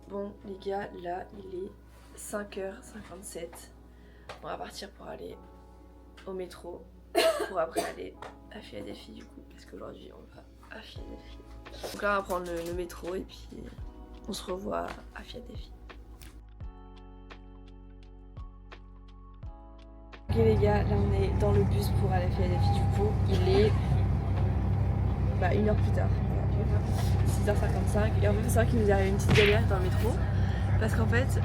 Bon les gars, là il est 5h57. On va partir pour aller au métro pour après aller à Philadelphie du coup, parce qu'aujourd'hui on va à Philadelphie. Donc là on va prendre le métro et puis on se revoit à Philadelphie. Ok les gars, là on est dans le bus pour aller à Philadelphie du coup. Il est 1 heure plus tard, 6h55. Et en fait il faut savoir qu'il nous est arrivé une petite galère dans le métro. Parce qu'en fait,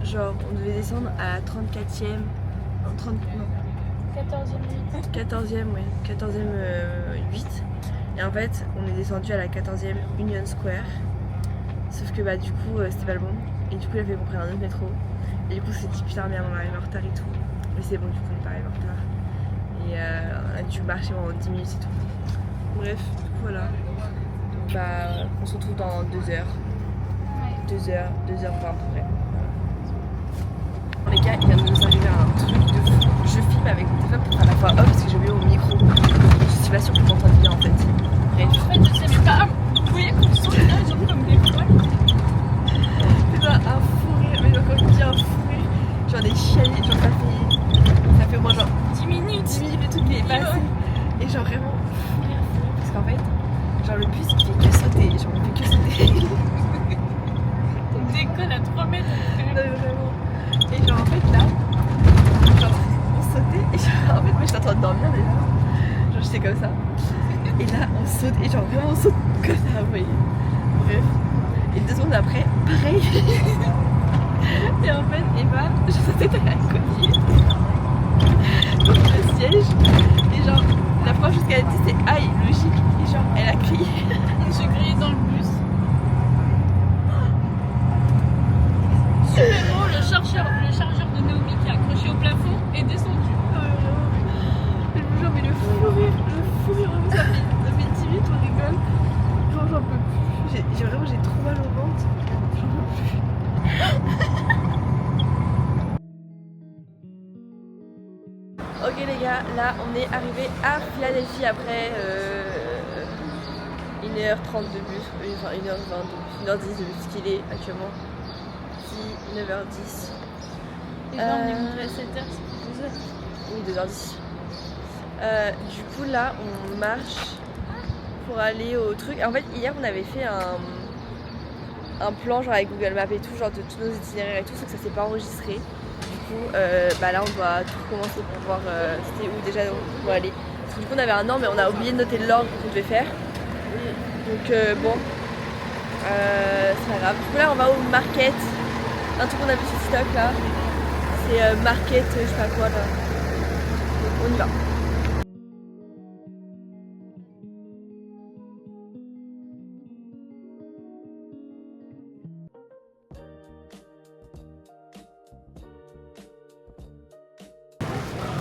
genre on devait descendre à la 34e, 14e 8. Et en fait on est descendu à la 14e Union Square. Sauf que du coup c'était pas le bon. Et du coup il a fait qu'on prenne un autre métro. Et du coup c'est dit putain merde on va arriver en retard et tout. Mais c'est bon, du coup on est pas arrivé en retard. Et on a dû marcher en 10 minutes et tout. Bref, du coup voilà. Donc on se retrouve dans 2 heures. 2h20 à peu près. Les gars, il vient de nous arriver un truc de fou. Je filme avec mon téléphone pour faire la voix off parce que j'ai oublié mon micro. Je suis pas sûre que vous m'entendez bien en fait. Bref. En fait, je sais même pas. Oui, sur le nez, j'en comme des fois. C'est un fou rire, mais quand je dis un fou rire, j'en ai chialé, genre ça fait au moins genre 10 minutes le truc qui est passé. Et genre vraiment fou rire, parce qu'en fait, genre le bus il fait que sauter, genre on fait que sauter. On décolle à 3 mètres. Non mais vraiment. Et genre en fait là, genre on sautait et genre en fait moi j'étais en train de dormir déjà. Genre j'étais comme ça. Et là on saute et genre vraiment on saute comme ça, vous voyez. Bref. Et 2 secondes après, pareil. Et en fait Eva, je sautais à la coquille. Donc le siège. Et genre la première chose qu'elle a dit c'est aïe, logique. Et genre elle a crié. J'ai crié dans le bus. Soudainement, le chargeur de Naomi qui est accroché au plafond est descendu. Je vous jure, mais le fou rire, vraiment, ça fait 10 minutes on rigole. Genre j'en peux plus. J'ai trop mal au ventre. J'en peux plus. Ok les gars, là on est arrivé à Philadelphie après 1h30 de bus, enfin 1h20 de bus, 1h10 de bus qu'il est actuellement. 9h10. Et là, on est monté à 7h, c'est plus 2h. Oui, 2h10. Du coup, là, on marche pour aller au truc. En fait, hier, on avait fait un plan genre avec Google Maps et tout, genre de tous nos itinéraires et tout, sauf que ça s'est pas enregistré. Du coup, là, on doit tout recommencer pour voir c'était où déjà on doit aller. Parce que du coup, on avait un an, mais on a oublié de noter l'ordre qu'on devait faire. Donc, bon, c'est pas grave. Du coup, là, on va au market. Un truc qu'on a vu sur TikTok là, c'est market, je sais pas quoi là. Donc on y va.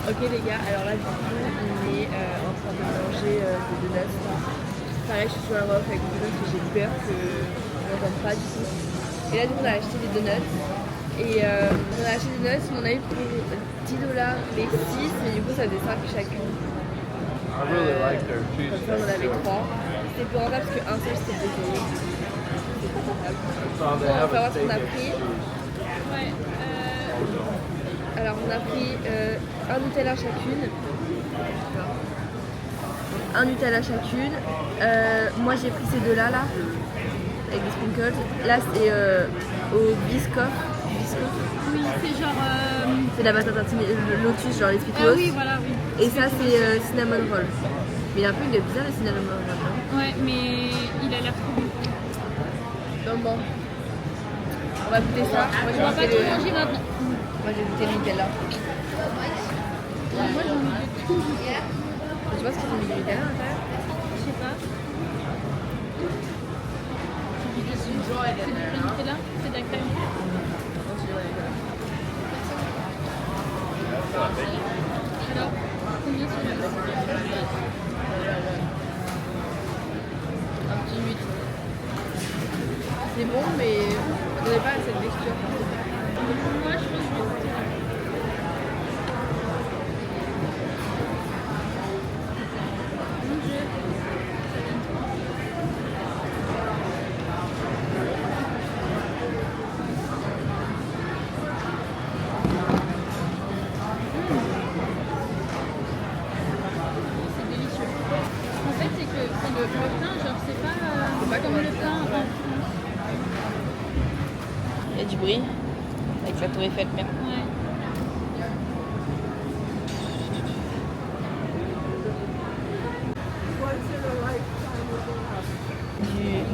Ok les gars, alors là du coup on est en train de manger des donuts là. Pareil, je suis sur la voie avec des donuts parce que j'ai peur que on n'entende pas du tout. Et là du coup on a acheté des donuts. Et on a acheté des donuts, on en a eu pour $10 les 6, mais du coup ça faisait 5 chacune. Comme ça on en avait 3. C'était plus rentable parce qu'un seul c'était 2 euros. C'était pas rentable. Bon, on va voir ce qu'on a pris. Ouais. Alors on a pris un Nutella chacune. Un Nutella chacune. Moi j'ai pris ces deux-là là, avec des sprinkles. Là c'est au Biscoff. Oui, c'est genre. C'est la patate tartinée, le lotus, genre les speedos. Ah oui, voilà, oui. Et ça c'est cinnamon roll. Mais il est un peu bizarre le cinnamon roll. Ouais, mais il a l'air trop bon. Donc bon, on va goûter ça. Moi, On va pas tout manger maintenant. Moi j'ai goûté le Nutella. Moi j'en ai de tout. Tu vois ce qu'ils ont mis du Nutella à l'intérieur? Je sais pas. C'est du Nutella, c'est de la crème. Alors, combien c'est le Un petit 8. C'est bon, mais on n'avait pas cette texture. Moi, je pense que mon Dieu. Et du bruit avec la tour Eiffel, merde. Ouais.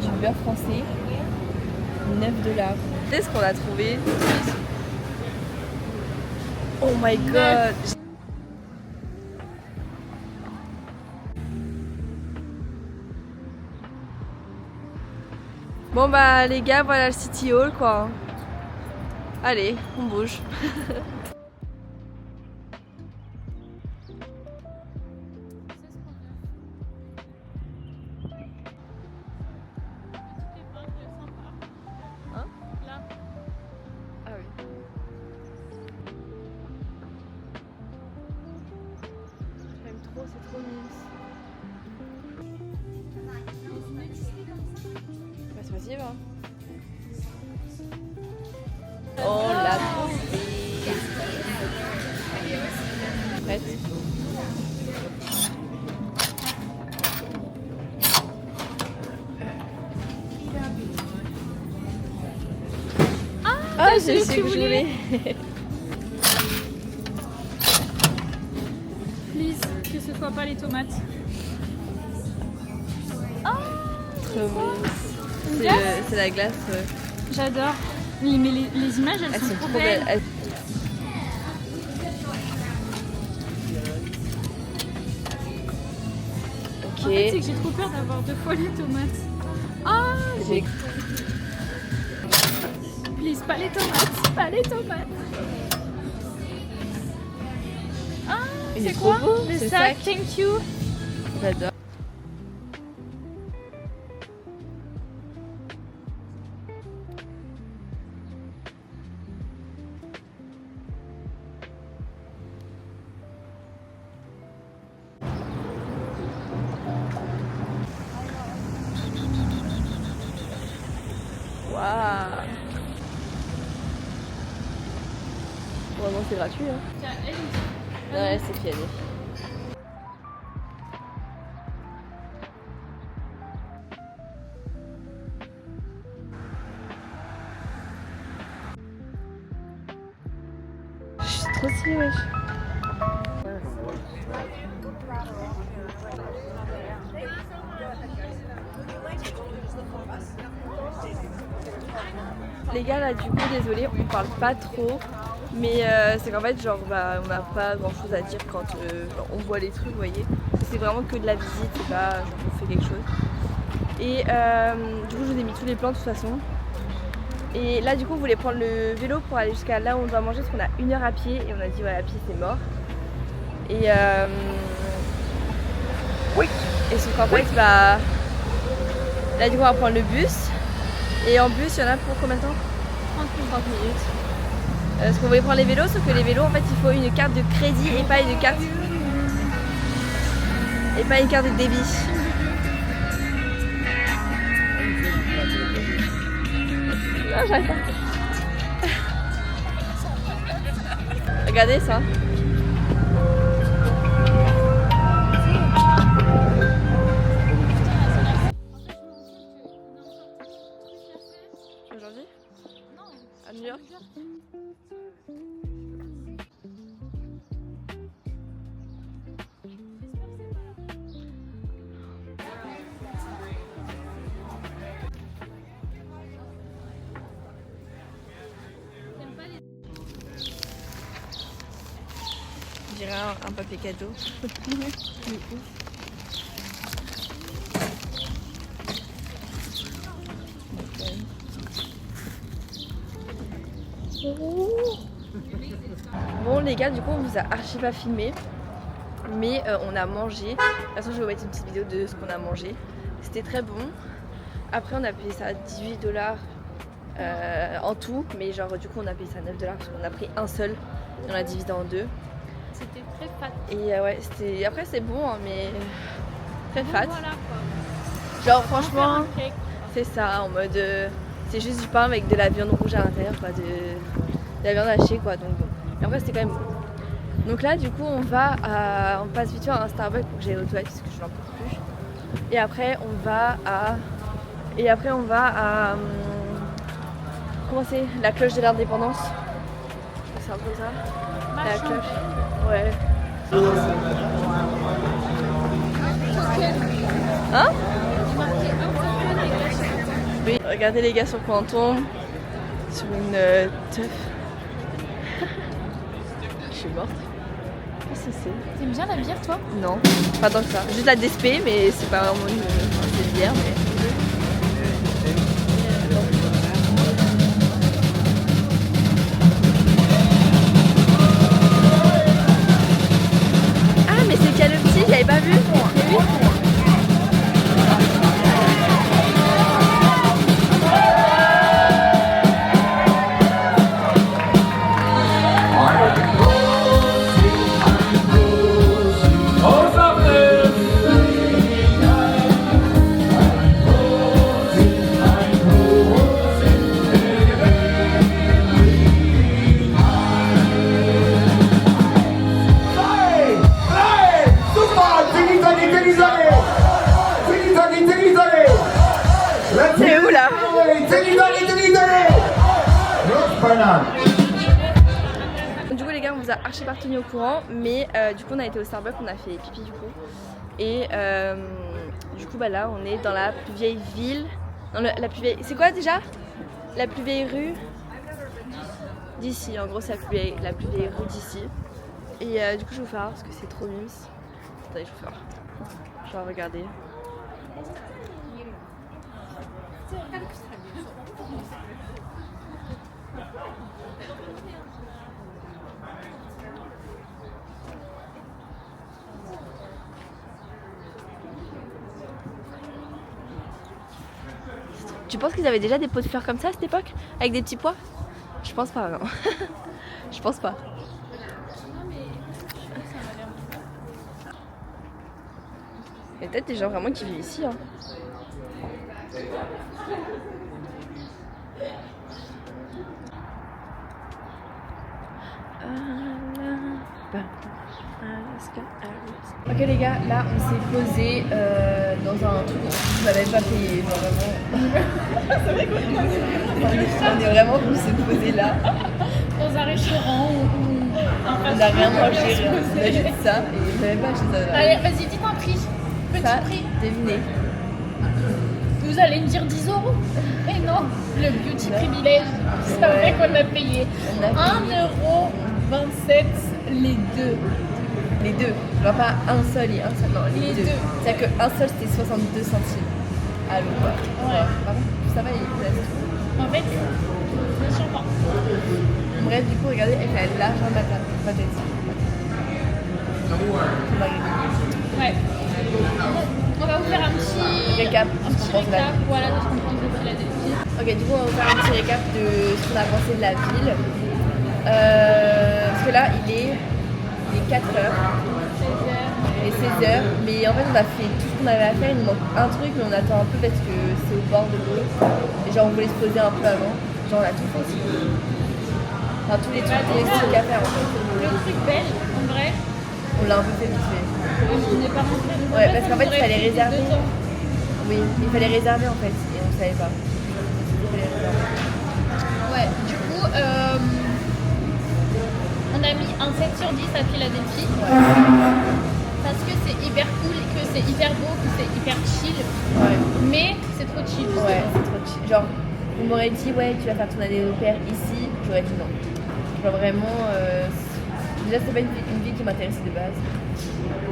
Du beurre français, 9 $. C'est ce qu'on a trouvé. Oh my god! Bon bah les gars, voilà le City Hall quoi. Allez, on bouge. Hein? Là. Ah oui. J'aime trop, c'est trop mignon. Bah, c'est possible hein. Oh la trouvé. Prête? Ah, c'est je ce sais que que tu je voulais. voulais. Please, que ce soit pas les tomates. Trop mignon. Une glace C'est la glace. Ouais. J'adore. Mais les images, elles Elles sont sont trop trop belles. belles. Ok. En fait, c'est que j'ai trop peur d'avoir 2 fois les tomates. Ah, J'ai- please, pas les tomates, pas les tomates. Ah, Il est c'est trop quoi beau, le ce sac? sac. Thank you. J'adore. Waouh. Vraiment c'est gratuit hein. Tiens, elle, Ouais, c'est fiané. Je suis trop stylée wesh. Les gars là du coup désolé on parle pas trop mais c'est qu'en fait genre bah on n'a pas grand chose à dire quand genre, on voit les trucs vous voyez. C'est vraiment que de la visite, c'est pas genre on fait quelque chose. Et du coup je vous ai mis tous les plans de toute façon. Et là du coup on voulait prendre le vélo pour aller jusqu'à là où on doit manger parce qu'on a 1 heure à pied et on a dit voilà à pied c'est mort. Et oui. Et sauf qu'en fait bah là du coup on va prendre le bus. Et en bus, il y en a pour combien de temps? 30 minutes. Parce qu'on voulait prendre les vélos, sauf que les vélos, en fait, il faut une carte de crédit et pas une carte de débit. Non, j'arrive pas. Regardez ça. Aujourd'hui? À New York? Je dirais un papier cadeau. Bon les gars, du coup on vous a archi pas filmé, mais on a mangé. De toute façon je vais vous mettre une petite vidéo de ce qu'on a mangé. C'était très bon. Après on a payé ça 18 $ en tout, mais genre du coup on a payé ça 9 $ parce qu'on a pris un seul et on l'a divisé en deux. C'était très fat. Et ouais, c'était après c'est bon hein, mais très fat. Voilà quoi. Genre On va faire franchement un cake. c'est ça en mode c'est juste du pain avec de la viande rouge à l'intérieur quoi, de la viande hachée quoi, donc bon. Et après c'était quand même bon. Donc là du coup on passe vite fait à un Starbucks pour que j'aille aux toilettes parce que je n'en peux plus. Et après on va à comment c'est? La cloche de l'indépendance. C'est un peu ça. La cloche. Ouais. Hein? Oui, regardez les gars sur quoi on tombe. Sur une teuf. Je suis morte. Qu'est-ce que c'est? T'aimes bien la bière toi? Non, pas tant que ça. Juste la DSP, mais c'est pas vraiment une bière. Mais... Ah, mais c'est Calopti, j'avais pas vu. C'est où là? Du coup les gars on vous a archi pas tenu au courant, mais du coup on a été au Starbucks, on a fait pipi du coup. Et du coup bah là on est dans la plus vieille ville. Dans la plus vieille... C'est quoi déjà? La plus vieille rue d'ici, en gros c'est la plus vieille rue d'ici. Et du coup je vais vous faire voir parce que c'est trop mimes. Attendez, je vais vous faire. Je vais regarder. Tu penses qu'ils avaient déjà des pots de fleurs comme ça à cette époque? Avec des petits pois? Je pense pas, non. Je pense pas. Il y a peut-être des gens vraiment qui vivent ici. Hein. Ok les gars, là on s'est posé dans un truc qu'on n'avait pas payé, vraiment. On est vraiment venu se poser là. Dans un restaurant ou on n'a rien mangé, on a juste ça et on n'avait pas acheté ça. Allez, vas-y, dites un prix. Petit ça, prix. Devinez. Vous allez me dire 10 €? Mais non, le beauty privilège, c'est vrai qu'on a payé 1,27 € les deux. Les deux, genre pas un seul et un seul, non, les deux. C'est-à-dire qu'un seul c'était 62 centimes. Ah l'eau quoi. Ouais. Vraiment, ça va, il est En fait, je sais pas. Bref, du coup, regardez, elle fait large ma tête. Ouais. On va vous faire un petit récap. Voilà, de ce qu'on pense de Philadelphie. Ok, du coup, on va vous faire un petit récap de ce qu'on a pensé de la ville. Parce que là, il est 4h. 16h. Et 16h. Mais en fait, on a fait tout ce qu'on avait à faire. Il nous manque un truc, mais on attend un peu parce que c'est au bord de l'eau. Et genre, on voulait se poser un peu avant. Genre, on a tout fait aussi. Enfin, tous les trucs touristiques à faire en fait. Le truc belge, en vrai. On l'a un peu fait vite fait. Je n'ai pas rentré. Ouais, parce qu'en fait, il fallait réserver. Oui, il fallait réserver en fait. Et on savait pas. Ouais, du coup, on a mis un 7 sur 10 à Philadelphie. Ouais. Parce que c'est hyper cool, que c'est hyper beau, que c'est hyper chill. Ouais. Mais c'est trop chill. Ouais, c'est trop chill. Genre, on m'aurait dit, ouais, tu vas faire ton année au père ici. J'aurais dit non. Genre vraiment, déjà c'est pas une vie qui m'intéressait de base.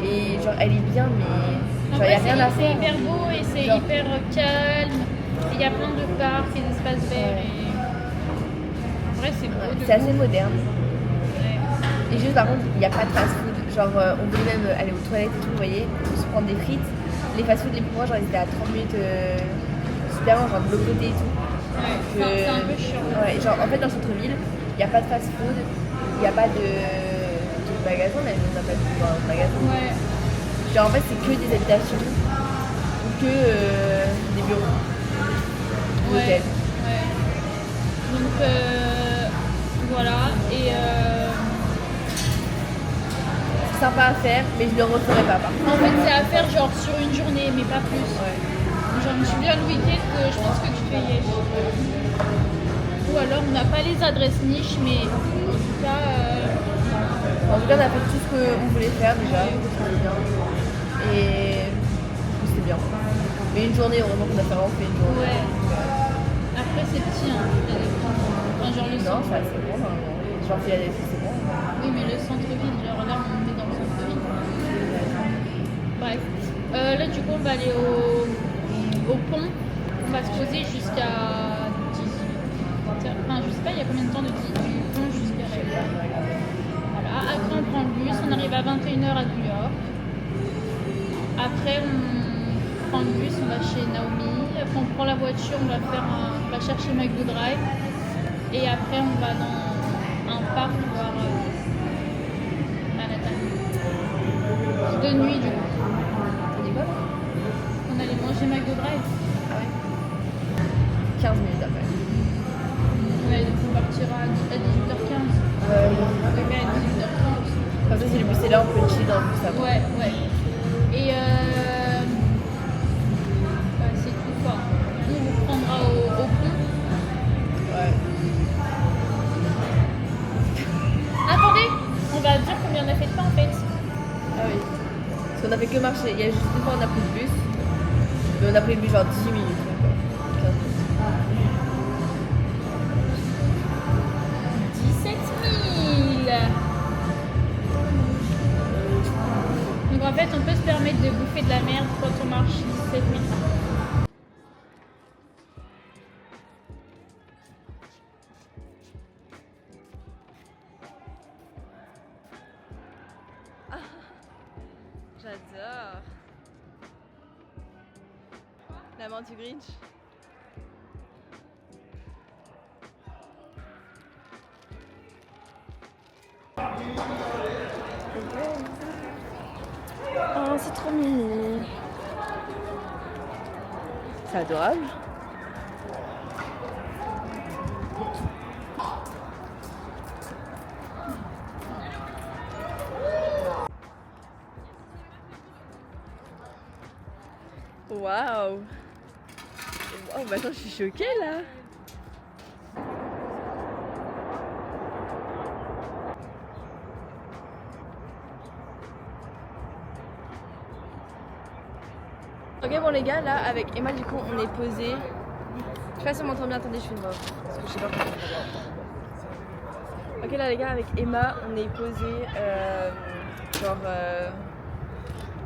Et genre elle est bien mais genre y a rien à faire. C'est hyper beau et c'est genre... hyper calme. Il y a plein de parcs et d'espaces verts et... En vrai c'est beau. C'est assez moderne. Ouais. Et juste par contre il n'y a pas de fast food. Genre on voulait même aller aux toilettes et tout, vous voyez, pour se prendre des frites. Les fast food les plus proches genre ils étaient à 30 minutes super loin, genre de l'autre côté et tout. Ouais, c'est un peu chiant. Ouais, genre en fait dans le centre-ville, il n'y a pas de fast food, il n'y a pas de magasin, mais on n'a pas de magasin. Ouais. Genre en fait c'est que des habitations ou que des bureaux. Ouais. Ouais. Donc voilà et c'est sympa à faire mais je le referai pas par contre. En fait c'est à faire genre sur une journée mais pas plus. Ouais. Genre je me souviens le week-end que je pense que tu fais hier. Ou voilà, on n'a pas les adresses niches, mais en tout cas, En tout cas, on a fait tout ce qu'on voulait faire déjà. C'était bien. Et c'était bien. Mais une journée, heureusement qu'on a vraiment fait une journée. ouais. Après, c'est petit, hein. Enfin, genre le Non, centre. ça c'est bon. Genre Philadelphie, c'est bon. Oui, mais le centre-ville, genre là, on est dans le centre-ville. Bref. Là, du coup, on va aller au pont. On va se poser jusqu'à 18. Enfin, je sais pas, il y a combien de temps de du pont jusqu'à là. Voilà. Après, on prend le bus. On arrive à 21h à New York. Après, on prend le bus, on va chez Naomi. Après, on prend la voiture, on va chercher McDo Drive. Et après, on va dans un parc voir Manhattan. De nuit, du coup. T'as dit quoi? On allait manger McDo Drive. Ah ouais. 15 minutes après. On partira à 18h15. Oui, mais à 18h30. Comme ça, si le bus est là, on peut chiller dans le bus avant. Ouais, ouais. Et bah, c'est tout quoi. On vous prendra au pont. Ouais. Attendez, on va dire combien on a fait de pas en fait. Ah oui. Parce qu'on a fait que marcher. Il y a juste une fois, on a pris le bus. Mais on a pris le bus genre 10 minutes. D'accord. 15 minutes. 17 000. Donc en fait, on peut se permettre de bouffer de la merde quand on marche 17 000. J'adore. La main du Grinch. Oh, c'est trop mignon. C'est adorable. Waouh. Oh, bah attends, je suis choquée là. Ok, bon les gars, là avec Emma, du coup, on est posé. Je sais pas si on m'entend bien, attendez, je fais une voix. Parce que je sais pas comment. Ok, là les gars, avec Emma, on est posé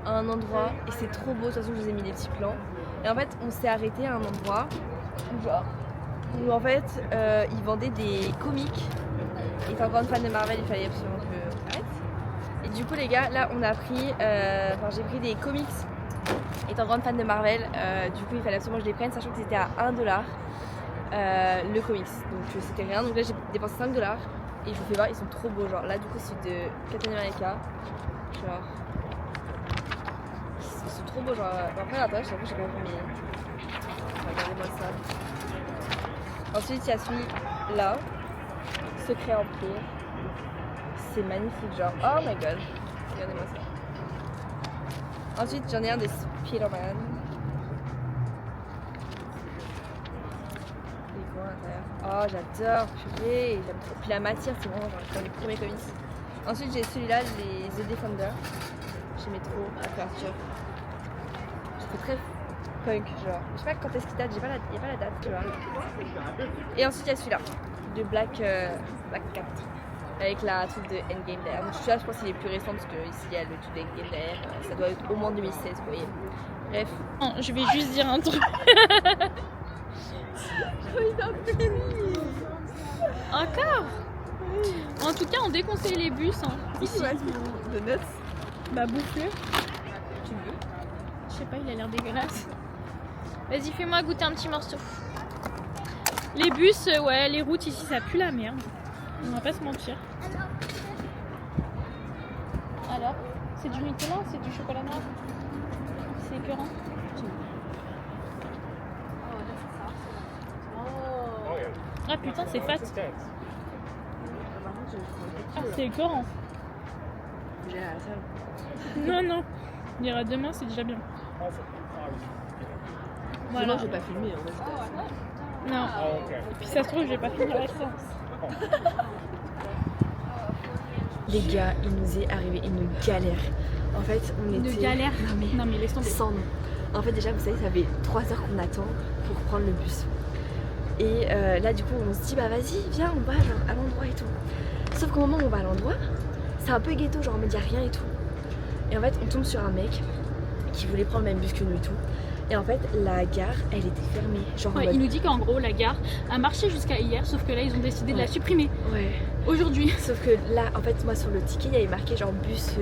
à un endroit et c'est trop beau. De toute façon, je vous ai mis des petits plans. Et en fait, on s'est arrêté à un endroit où en fait, ils vendaient des comics. Et étant grande fan de Marvel, il fallait absolument que on arrête. Et du coup, les gars, là, on a pris, j'ai pris des comics. Étant grande fan de Marvel, du coup, il fallait absolument que je les prenne, sachant que c'était à 1$ le comics. Donc c'était rien. Donc là, j'ai dépensé 5$. Et je vous fais voir, ils sont trop beaux. Genre là, du coup, c'est de Captain America. Genre. Ils sont trop beaux. Genre. Après, à l'intérieur, j'avoue, j'ai pas vu, mais. Regardez-moi ça. Ensuite, il y a celui-là. Secret Empire. C'est magnifique. Genre, oh my god. Regardez-moi ça. Ensuite, j'en ai un de Spider-Man. Oh, j'adore, purée, j'aime trop. Puis la matière, c'est vraiment genre les premiers comics. Ensuite, j'ai celui-là, les The Defender. J'aimais trop la couverture. C'était très punk, genre. Je sais pas quand est-ce qu'il date, il n'y a pas la date, tu vois. Et ensuite, il y a celui-là, de Black Cat, avec la truc de Endgame derrière. Donc celui-là, je pense qu'il est plus récent parce que ici, il y a le truc d'Endgame derrière. Ça doit être au moins 2016, vous voyez. Bref. Non, je vais juste dire un truc. Encore. En tout cas, on déconseille les bus. Hein. Ici. De nuts. Bah bouffe-le. Tu veux? Je sais pas, il a l'air dégueulasse. Vas-y, fais-moi goûter un petit morceau. Les bus, ouais, les routes ici, ça pue la merde. On va pas se mentir. Alors, c'est du Nutella, c'est du chocolat noir. C'est écœurant. Ah putain, c'est fat. Ah, c'est écœurant. Non, non. On ira demain, c'est déjà bien. Voilà. Sinon, j'ai pas filmé. Non. Ah, ok. Et puis ça se trouve, je vais pas finir la séance. Les gars, il nous est arrivé une galère. En fait, on Une était... galère. Non mais Laisse tomber. sans nom. En fait déjà, vous savez, ça fait 3 heures qu'on attend pour prendre le bus. Et là du coup on se dit bah vas-y viens on va genre à l'endroit et tout. Sauf qu'au moment où on va à l'endroit, c'est un peu ghetto, genre on me dit rien et tout. Et en fait on tombe sur un mec qui voulait prendre le même bus que nous et tout. Et en fait la gare elle était fermée. Genre en Ouais, mode- il nous dit qu'en gros la gare a marché jusqu'à hier, sauf que là ils ont décidé de la Ouais. supprimer Ouais. aujourd'hui. Sauf que là en fait moi sur le ticket il y avait marqué genre bus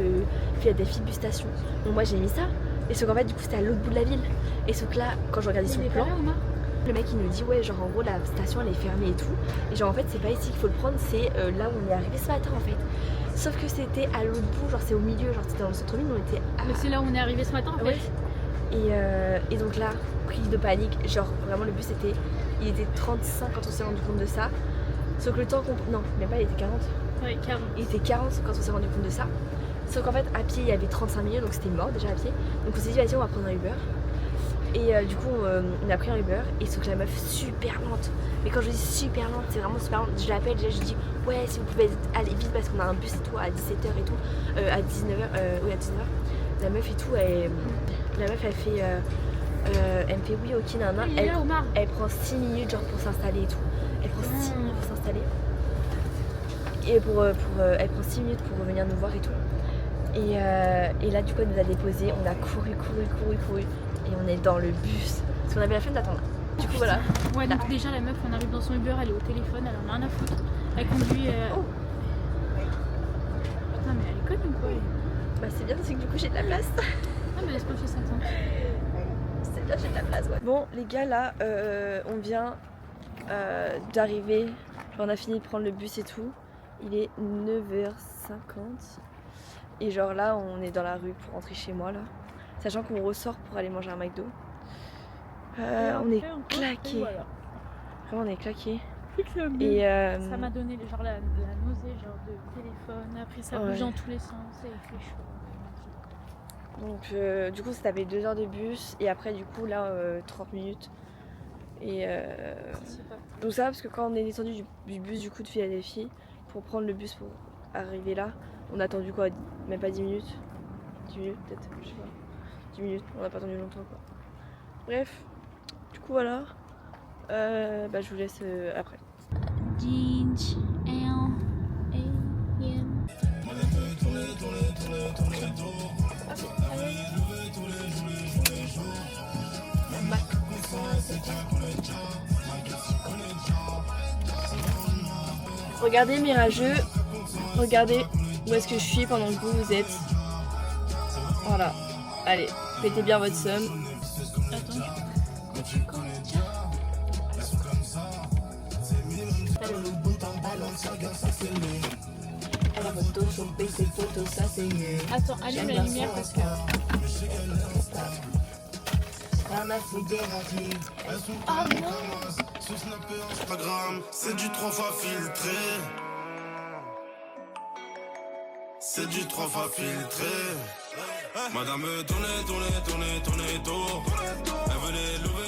Philadelphie bus station. Donc moi j'ai mis ça. Et sauf qu'en fait du coup c'était à l'autre bout de la ville. Et sauf que là quand je regardais sur le plan, le mec il nous dit ouais genre en gros la station elle est fermée et tout. Et genre en fait c'est pas ici qu'il faut le prendre, c'est là où on est arrivé ce matin en fait. Sauf que c'était à l'autre bout, genre c'est au milieu, genre c'était dans le centre-ville, on était à... Mais c'est là où on est arrivé ce matin en fait. Ouais. Et donc là, crise de panique, genre vraiment le bus il était 35 quand on s'est rendu compte de ça. Sauf que le temps qu'on... Non, même pas, il était 40. Ouais, carrément. Il était 40 quand on s'est rendu compte de ça. Sauf qu'en fait à pied il y avait 35 minutes donc c'était mort déjà à pied. Donc on s'est dit vas-y on va prendre un Uber. Et du coup on a pris un Uber et sauf que la meuf super lente. Mais quand je dis super lente, c'est vraiment super lente. Je l'appelle déjà, je dis ouais si vous pouvez aller vite parce qu'on a un bus et tout à 17h et tout. À 19h, oui à 19h. La meuf et tout, la meuf elle fait oui ok nana. Il est là Omar. Elle prend 6 minutes genre pour s'installer et tout. Elle prend 6 minutes pour s'installer. Et elle prend 6 minutes pour venir nous voir et tout. Et là du coup elle nous a déposé, on a couru. Et on est dans le bus. Parce qu'on avait la flemme d'attendre. Du coup voilà. Ouais, donc déjà la meuf, on arrive dans son Uber, elle est au téléphone, elle en a rien à foutre. Elle conduit. Oh. Putain, mais elle est conne ou quoi Bah c'est bien, c'est que du coup j'ai de la place. Ah, mais laisse pas faire ça, attends. C'est bien, j'ai de la place, ouais. Bon les gars là, on vient d'arriver. On a fini de prendre le bus et tout. Il est 9h50. Et genre là on est dans la rue pour rentrer chez moi là. Sachant qu'on ressort pour aller manger un McDo. On est claqués. Voilà. Vraiment on est claqués. Et Et ça m'a donné genre la nausée genre de téléphone. Après ça bouge Ouais. dans tous les sens et il fait chaud. donc du coup ça tapé 2 heures de bus. Et après du coup là 30 minutes. Et C'est pas- donc ça parce que quand on est descendu du bus du coup de Philadelphie pour prendre le bus pour arriver là, on a attendu quoi, même pas 10 minutes. 10 minutes peut-être, je sais pas. 10 minutes, on n'a pas attendu longtemps quoi. Bref, du coup voilà. Bah je vous laisse après. Ginge, L, A, M. Regardez mes rageux, regardez où est-ce que je suis pendant que vous êtes. Voilà, allez, pétez bien votre somme. Attends. Attends, allume la lumière parce que. Ah non! Instagram, c'est du 3 fois filtré. C'est du 3 fois filtré. Madame, tournez, tournez, tournez, tournez, tour. Elle veut les loups.